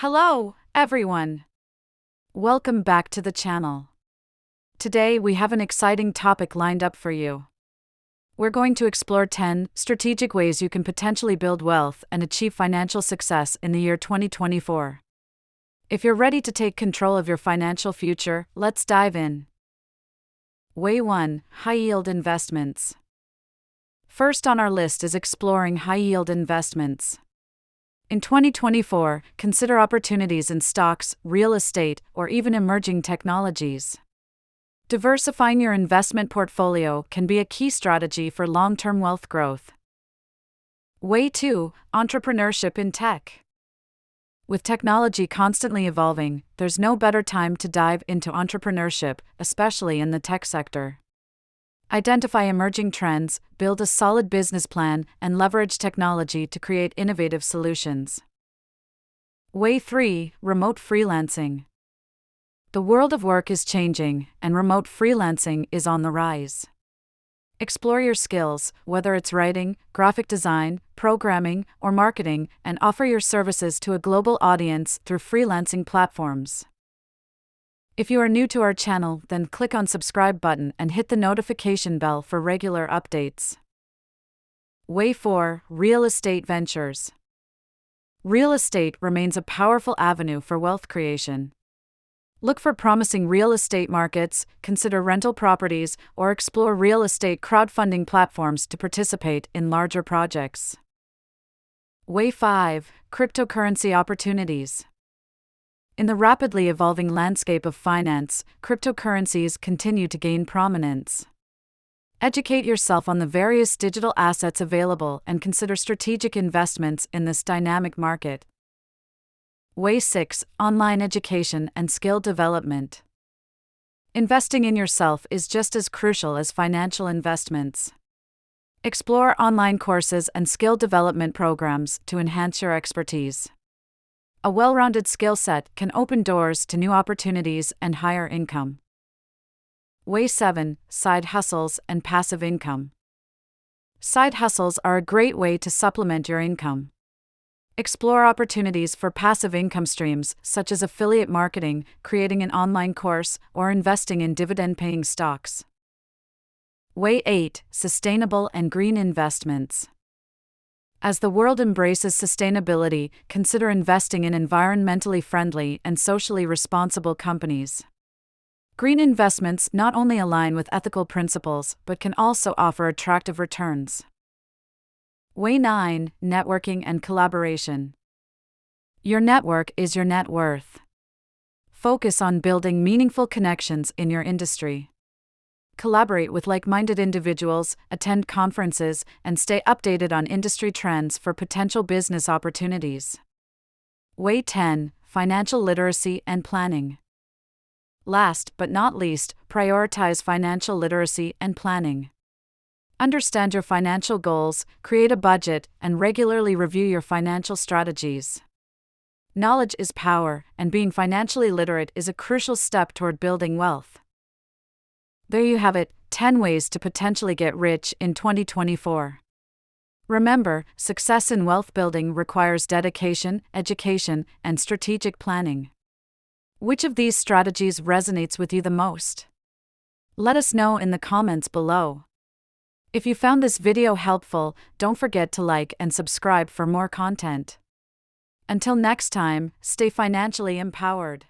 Hello, everyone. Welcome back to the channel. Today we have an exciting topic lined up for you. We're going to explore 10 strategic ways you can potentially build wealth and achieve financial success in the year 2024. If you're ready to take control of your financial future, let's dive in. Way 1: High-yield investments. First on our list is exploring high-yield investments. In 2024, consider opportunities in stocks, real estate, or even emerging technologies. Diversifying your investment portfolio can be a key strategy for long-term wealth growth. Way 2: Entrepreneurship in tech. With technology constantly evolving, there's no better time to dive into entrepreneurship, especially in the tech sector. Identify emerging trends, build a solid business plan, and leverage technology to create innovative solutions. Way 3: Remote freelancing. The world of work is changing, and remote freelancing is on the rise. Explore your skills, whether it's writing, graphic design, programming, or marketing, and offer your services to a global audience through freelancing platforms. If you are new to our channel, then click on subscribe button and hit the notification bell for regular updates. Way 4: Real estate ventures. Real estate remains a powerful avenue for wealth creation. Look for promising real estate markets, consider rental properties, or explore real estate crowdfunding platforms to participate in larger projects. Way 5: Cryptocurrency opportunities. In the rapidly evolving landscape of finance, cryptocurrencies continue to gain prominence. Educate yourself on the various digital assets available and consider strategic investments in this dynamic market. Way 6: Online education and skill development. Investing in yourself is just as crucial as financial investments. Explore online courses and skill development programs to enhance your expertise. A well-rounded skill set can open doors to new opportunities and higher income. Way 7: Side hustles and passive income. Side hustles are a great way to supplement your income. Explore opportunities for passive income streams, such as affiliate marketing, creating an online course, or investing in dividend-paying stocks. Way 8: Sustainable and green investments. As the world embraces sustainability, consider investing in environmentally friendly and socially responsible companies. Green investments not only align with ethical principles but can also offer attractive returns. Way 9: Networking and collaboration. Your network is your net worth. Focus on building meaningful connections in your industry. Collaborate with like-minded individuals, attend conferences, and stay updated on industry trends for potential business opportunities. Way 10: Financial literacy and planning. Last but not least, prioritize financial literacy and planning. Understand your financial goals, create a budget, and regularly review your financial strategies. Knowledge is power, and being financially literate is a crucial step toward building wealth. There you have it, 10 ways to potentially get rich in 2024. Remember, success in wealth building requires dedication, education, and strategic planning. Which of these strategies resonates with you the most? Let us know in the comments below. If you found this video helpful, don't forget to like and subscribe for more content. Until next time, stay financially empowered.